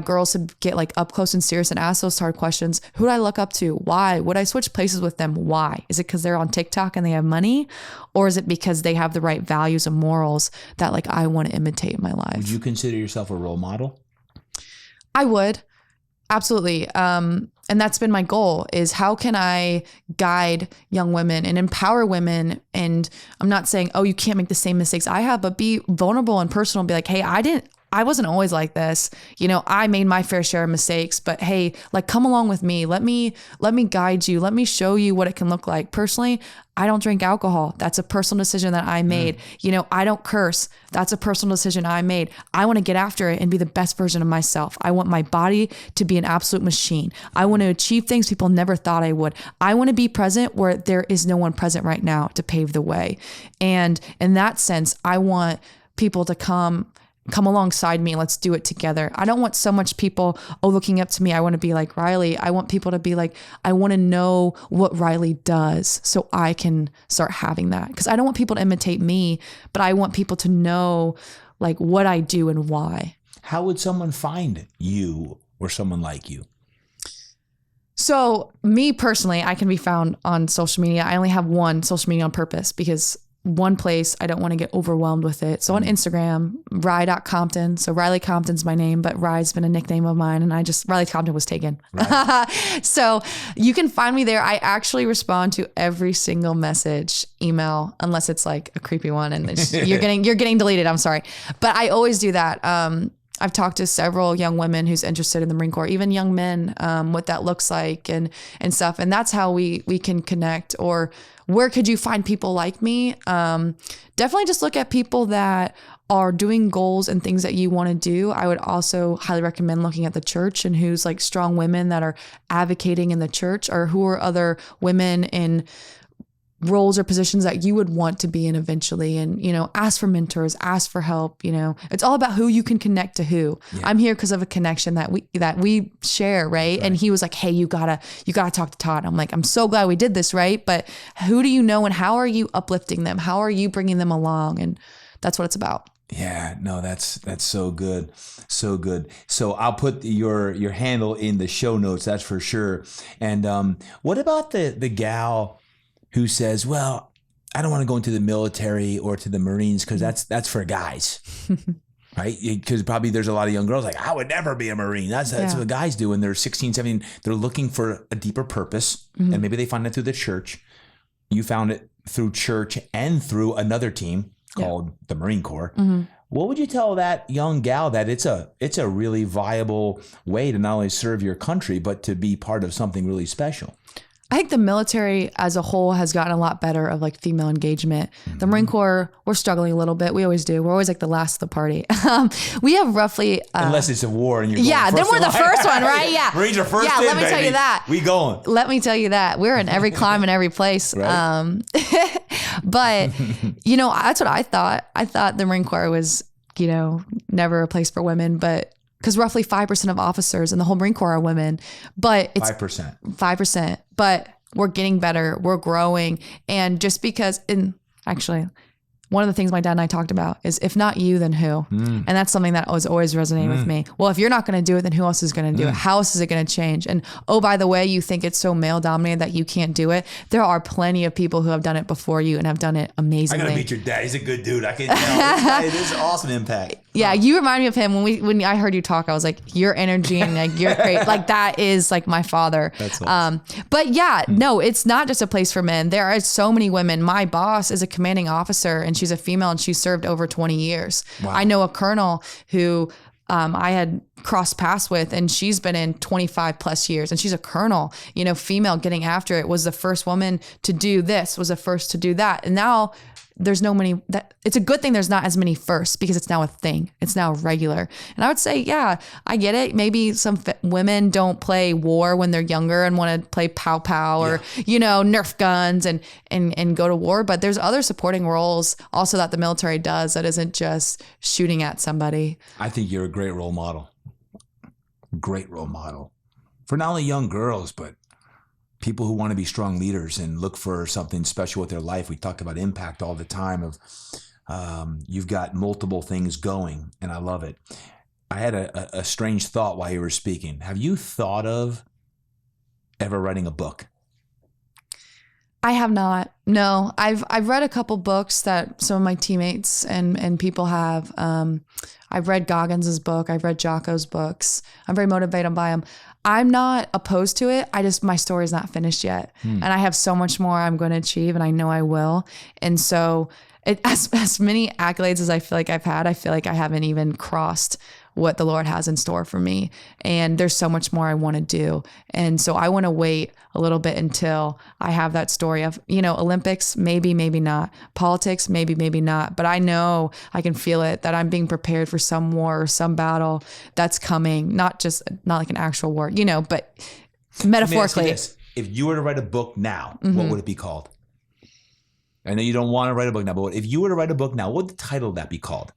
B: girls to get like up close and serious and ask those hard questions. Who do I look up to? Why? Would I switch places with them? Why? Is it because they're on TikTok and they have money? Or is it because they have the right values and morals that like I want to imitate in my life?
A: Would you consider yourself a role model?
B: I would. Absolutely. And that's been my goal, is how can I guide young women and empower women? And I'm not saying, you can't make the same mistakes I have, but be vulnerable and personal and be like, hey, I wasn't always like this. I made my fair share of mistakes, but hey, like, come along with me. Let me guide you. Let me show you what it can look like. Personally, I don't drink alcohol. That's a personal decision that I made. I don't curse. That's a personal decision I made. I want to get after it and be the best version of myself. I want my body to be an absolute machine. I want to achieve things people never thought I would. I want to be present where there is no one present right now to pave the way. And in that sense, I want people to come alongside me and let's do it together. I don't want so much people looking up to me. I want to be like Riley. I want people to be like, I want to know what Riley does so I can start having that. Because I don't want people to imitate me, but I want people to know like what I do and why.
A: How would someone find you or someone like you?
B: So me personally, I can be found on social media. I only have one social media on purpose because one place, I don't want to get overwhelmed with it. So on Instagram, Riley.Compton. So Riley Compton's my name, but Riley's been a nickname of mine. And Riley Compton was taken. Right. So you can find me there. I actually respond to every single message, email, unless it's like a creepy one and you're getting deleted. I'm sorry. But I always do that. I've talked to several young women who's interested in the Marine Corps, even young men, what that looks like and stuff. And that's how we can connect. Or where could you find people like me? Definitely just look at people that are doing goals and things that you want to do. I would also highly recommend looking at the church and who's like strong women that are advocating in the church, or who are other women in roles or positions that you would want to be in eventually, and, you know, ask for mentors, ask for help. You know, it's all about who you can connect to who. Yeah. I'm here because of a connection that we share. Right. And he was like, hey, you gotta talk to Todd. I'm like, I'm so glad we did this. Right. But who do you know, and how are you uplifting them? How are you bringing them along? And that's what it's about.
A: Yeah, no, that's so good. So good. So I'll put your handle in the show notes. That's for sure. And what about the gal who says, well, I don't want to go into the military or to the Marines because that's for guys, right? Because probably there's a lot of young girls like, I would never be a Marine. That's what guys do. And they're 16, 17. They're looking for a deeper purpose. Mm-hmm. And maybe they find it through the church. You found it through church and through another team called the Marine Corps. Mm-hmm. What would you tell that young gal that it's a really viable way to not only serve your country, but to be part of something really special?
B: I think the military as a whole has gotten a lot better of like female engagement. Mm-hmm. The Marine Corps, we're struggling a little bit. We always do. We're always like the last of the party. We have roughly...
A: unless it's a war and you're
B: then we're the first one, right? Yeah.
A: Marines are first in,
B: let me tell you that.
A: We going.
B: Let me tell you that. We're in every climb and every place. Right? But, you know, that's what I thought. I thought the Marine Corps was, you know, never a place for women, but... because roughly 5% of officers in the whole Marine Corps are women, but it's 5%, but we're getting better. We're growing. And just because actually one of the things my dad and I talked about is if not you, then who? And that's something that was always resonating with me. Well, if you're not going to do it, then who else is going to do it? How else is it going to change? And oh, by the way, you think it's so male dominated that you can't do it. There are plenty of people who have done it before you and have done it amazingly.
A: I got to meet your dad. He's a good dude. I can tell. This is awesome impact.
B: Yeah, you remind me of him. When I heard you talk, I was like, your energy and like you're great. Like that is like my father.
A: That's awesome.
B: But yeah, no, it's not just a place for men. There are so many women. My boss is a commanding officer and she's a female and she's served over 20 years. Wow. I know a colonel who I had crossed paths with, and she's been in 25 plus years, and she's a colonel, you know, female, getting after it, was the first woman to do this, was the first to do that. And now there's it's a good thing there's not as many firsts, because it's now a thing. It's now regular. And I would say, yeah, I get it. Maybe some women don't play war when they're younger and want to play pow or, you know, Nerf guns and go to war. But there's other supporting roles also that the military does that isn't just shooting at somebody.
A: I think you're a great role model. Great role model for not only young girls, but people who want to be strong leaders and look for something special with their life. We talk about impact all the time of you've got multiple things going, and I love it. I had a strange thought while you were speaking. Have you thought of ever writing a book?
B: I have not. No, I've read a couple books that some of my teammates and people have. I've read Goggins's book. I've read Jocko's books. I'm very motivated by them. I'm not opposed to it. My story's not finished yet. And I have so much more I'm going to achieve, and I know I will. And so as many accolades as I feel like I've had, I feel like I haven't even crossed what the Lord has in store for me. And there's so much more I want to do. And so I want to wait a little bit until I have that story of, you know, Olympics, maybe, maybe not. Politics, maybe, maybe not. But I know, I can feel it, that I'm being prepared for some war or some battle that's coming, not like an actual war, you know, but metaphorically.
A: Let me ask you this. If you were to write a book now, what would it be called? I know you don't want to write a book now, but if you were to write a book now, what would the title of that be called?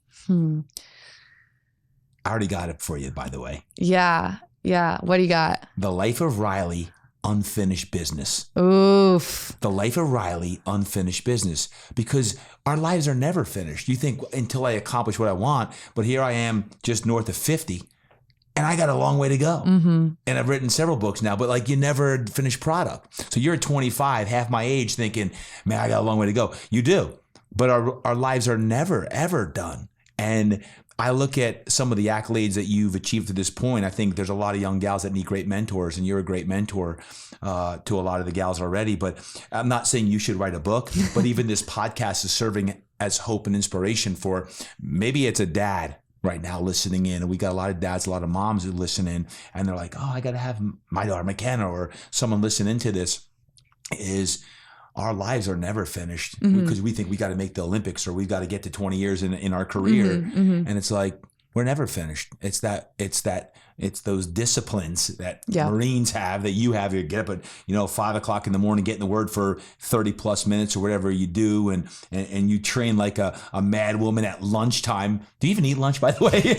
A: I already got it for you, by the way.
B: Yeah. What do you got?
A: The Life of Riley, Unfinished Business.
B: Oof.
A: The Life of Riley, Unfinished Business. Because our lives are never finished. You think until I accomplish what I want, but here I am just north of 50, and I got a long way to go. And I've written several books now, but like you never finished product. So you're at 25, half my age, thinking, man, I got a long way to go. You do. But our lives are never, ever done. And I look at some of the accolades that you've achieved to this point. I think there's a lot of young gals that need great mentors, and you're a great mentor to a lot of the gals already. But I'm not saying you should write a book, but even this podcast is serving as hope and inspiration for, maybe it's a dad right now listening in. And we got a lot of dads, a lot of moms who listen in, and they're like, oh, I got to have my daughter McKenna or someone listening to this. Is our lives are never finished because we think we got to make the Olympics or we've got to get to 20 years in our career. And it's like, We're never finished. It's those disciplines that
B: Yeah.
A: Marines have, that you have. You get up at 5:00 in the morning, getting to work for 30 plus minutes or whatever you do, and you train like a mad woman at lunchtime. Do you even eat lunch, by the way?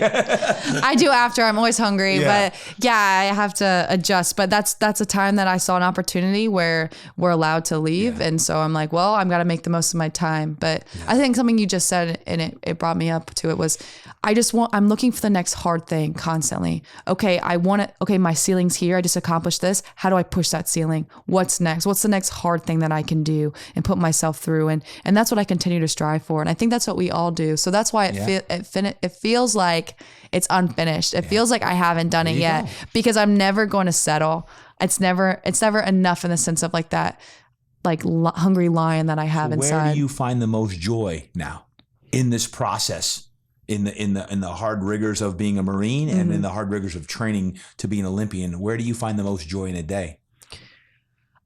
B: I do after. I'm always hungry,
A: Yeah.
B: but yeah, I have to adjust. But that's a time that I saw an opportunity where we're allowed to leave, and so I'm like, well, I've got to make the most of my time. But I think something you just said, and it brought me up to it, was I'm looking for the next hard thing constantly. Okay, my ceiling's here. I just accomplished this. How do I push that ceiling? What's next? What's the next hard thing that I can do and put myself through? And that's what I continue to strive for. And I think that's what we all do. So that's why it feels like it's unfinished. It feels like I haven't done it yet because I'm never going to settle. It's never enough in the sense of like that, like hungry lion that I have inside.
A: Where do you find the most joy now in this process? In the hard rigors of being a Marine and in the hard rigors of training to be an Olympian, where do you find the most joy in a day?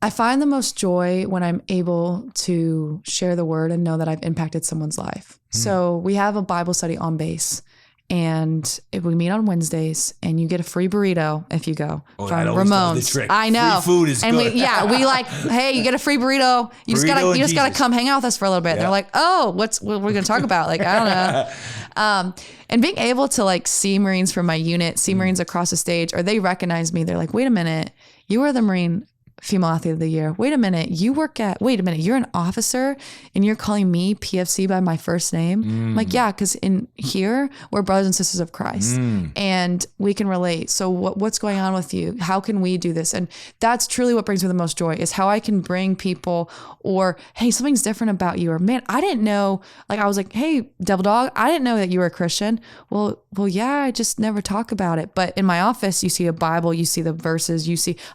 B: I find the most joy when I'm able to share the word and know that I've impacted someone's life. So we have a Bible study on base, and we meet on Wednesdays, and you get a free burrito if you go from Ramon's. I know.
A: Free food is
B: and
A: good.
B: we like, hey, you get a free burrito. You just gotta come hang out with us for a little bit. And they're like, oh, what we're gonna talk about? Like, I don't know. And being able to like see Marines from my unit, see Marines across the stage, or they recognize me. They're like, wait a minute, you are the Marine Female Athlete of the Year. Wait a minute, you're an officer and you're calling me PFC by my first name? I'm like, yeah, because in here, we're brothers and sisters of Christ and we can relate. So what's going on with you? How can we do this? And that's truly what brings me the most joy, is how I can bring people, or, hey, something's different about you, or, man, I didn't know, like, I was like, hey, Devil Dog, I didn't know that you were a Christian. Well, yeah, I just never talk about it. But in my office, you see a Bible, you see the verses,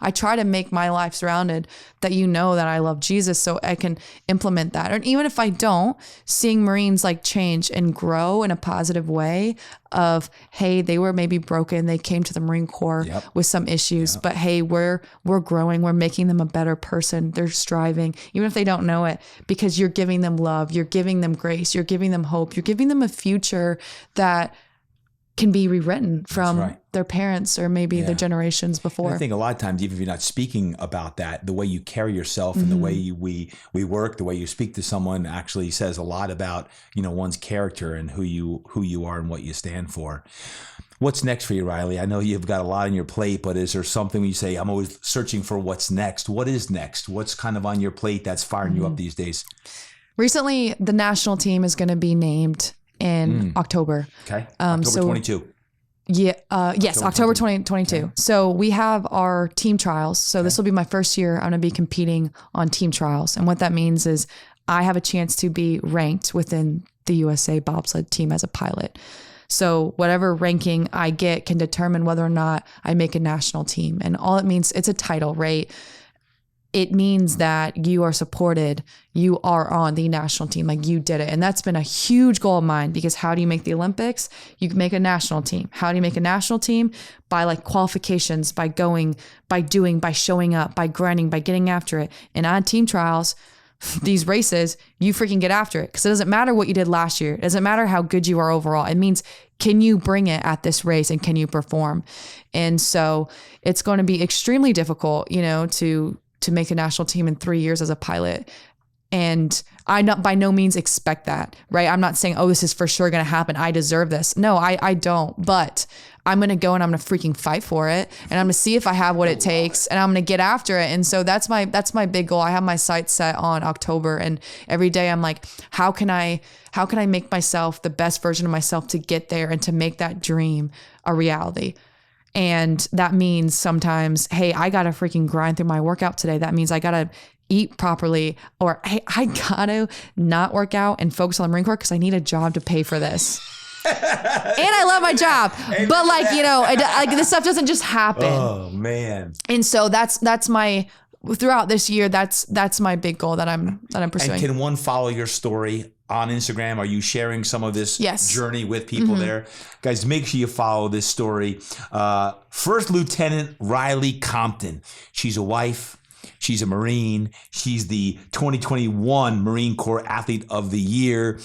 B: I try to make my life surrounded that that I love Jesus, so I can implement that. And even if I don't, seeing Marines like change and grow in a positive way of, hey, they were maybe broken, they came to the Marine Corps with some issues, but hey, we're growing, we're making them a better person, they're striving, even if they don't know it, because you're giving them love, you're giving them grace, you're giving them hope, you're giving them a future that can be rewritten from their parents or maybe the generations before.
A: And I think a lot of times, even if you're not speaking about that, the way you carry yourself and the way we work, the way you speak to someone actually says a lot about, one's character and who you are and what you stand for. What's next for you, Riley? I know you've got a lot on your plate, but is there something you say, I'm always searching for what's next? What is next? What's kind of on your plate that's firing you up these days? Recently,
B: the national team is going to be named in October.
A: Okay. October 22.
B: Yes, October 2022. Okay. So we have our team trials. So this will be my first year. I'm going to be competing on team trials. And what that means is I have a chance to be ranked within the USA bobsled team as a pilot. So whatever ranking I get can determine whether or not I make a national team. And all it means, it's a title, right? It means that you are supported, you are on the national team, like you did it. And that's been a huge goal of mine, because how do you make the Olympics? You can make a national team. How do you make a national team? By like qualifications, by going, by doing, by showing up, by grinding, by getting after it. And on team trials, these races, you freaking get after it, because it doesn't matter what you did last year. It doesn't matter how good you are overall. It means, can you bring it at this race and can you perform? And so it's going to be extremely difficult, to make a national team in 3 years as a pilot. And I by no means expect that, right? I'm not saying, oh, this is for sure going to happen, I deserve this. No, I don't. But I'm going to go and I'm going to freaking fight for it. And I'm going to see if I have what it takes, and I'm going to get after it. And so that's my big goal. I have my sights set on October, and every day I'm like, how can I make myself the best version of myself to get there and to make that dream a reality? And that means sometimes, hey, I got to freaking grind through my workout today. That means I got to eat properly, or hey, I got to not work out and focus on the Marine Corps because I need a job to pay for this. And I love my job, but like this stuff doesn't just happen.
A: Oh man! And
B: so that's my, throughout this year, that's my big goal that I'm pursuing.
A: And can one follow your story on Instagram? Are you sharing some of this journey with people there? Guys, make sure you follow this story. First Lieutenant Riley Compton. She's a wife. She's a Marine. She's the 2021 Marine Corps Athlete of the Year,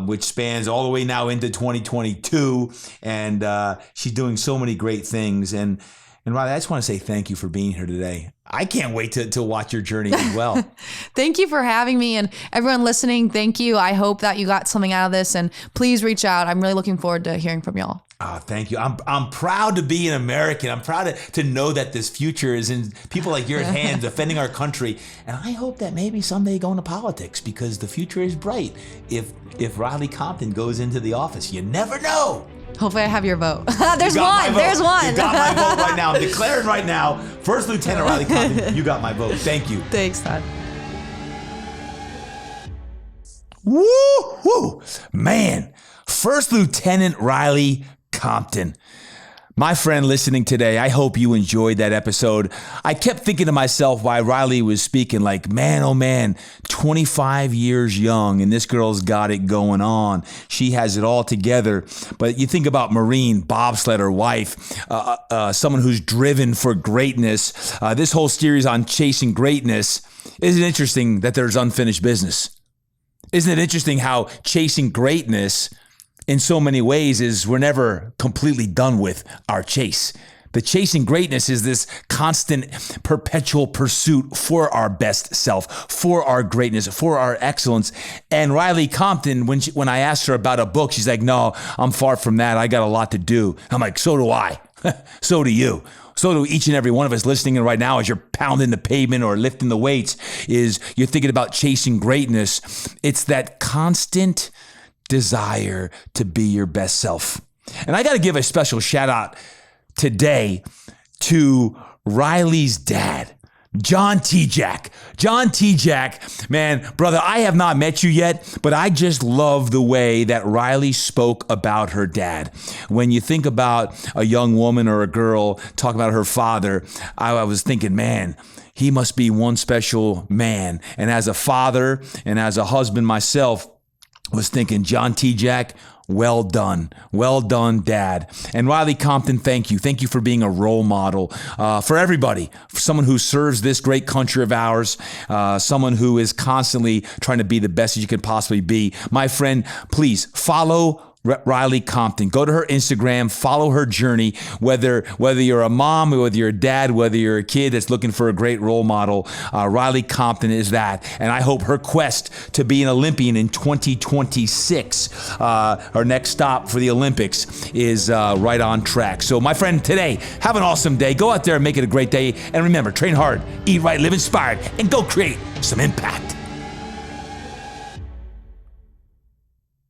A: which spans all the way now into 2022. And she's doing so many great things. And Riley, I just want to say thank you for being here today. I can't wait to watch your journey as well.
B: Thank you for having me, and everyone listening, thank you. I hope that you got something out of this, and please reach out. I'm really looking forward to hearing from y'all.
A: Thank you. I'm proud to be an American. I'm proud to know that this future is in people like your hands, defending our country. And I hope that maybe someday go into politics, because the future is bright if Riley Compton goes into the office. You never know.
B: Hopefully I have your vote. There's one.
A: You got my vote right now. I'm declaring right now, First Lieutenant Riley Compton, you got my vote. Thank you.
B: Thanks, Todd.
A: Woo-hoo! Man, First Lieutenant Riley Compton. My friend listening today, I hope you enjoyed that episode. I kept thinking to myself while Riley was speaking, like, man, oh man, 25 years young, and this girl's got it going on. She has it all together. But you think about Marine, bobsledder, wife, someone who's driven for greatness. This whole series on chasing greatness, isn't it interesting that there's unfinished business? Isn't it interesting how chasing greatness in so many ways is we're never completely done with our chase. The chasing greatness is this constant, perpetual pursuit for our best self, for our greatness, for our excellence. And Riley Compton, when I asked her about a book, she's like, no, I'm far from that. I got a lot to do. I'm like, so do I. So do you. So do each and every one of us listening in right now as you're pounding the pavement or lifting the weights, is you're thinking about chasing greatness. It's that constant desire to be your best self. And I got to give a special shout out today to Riley's dad, John T. Jack. John T. Jack, man, brother, I have not met you yet, but I just love the way that Riley spoke about her dad. When you think about a young woman or a girl talk about her father, I was thinking, man, he must be one special man. And as a father and as a husband myself, was thinking, John T. Jack, well done. Well done, Dad. And Riley Compton, thank you. Thank you for being a role model for everybody, for someone who serves this great country of ours, someone who is constantly trying to be the best you can possibly be. My friend, please follow Riley Compton. Go to her Instagram, follow her journey, whether you're a mom, or whether you're a dad, whether you're a kid that's looking for a great role model. Riley Compton is that. And I hope her quest to be an Olympian in 2026, her next stop for the Olympics, is right on track. So my friend, today, have an awesome day. Go out there and make it a great day. And remember, train hard, eat right, live inspired, and go create some impact.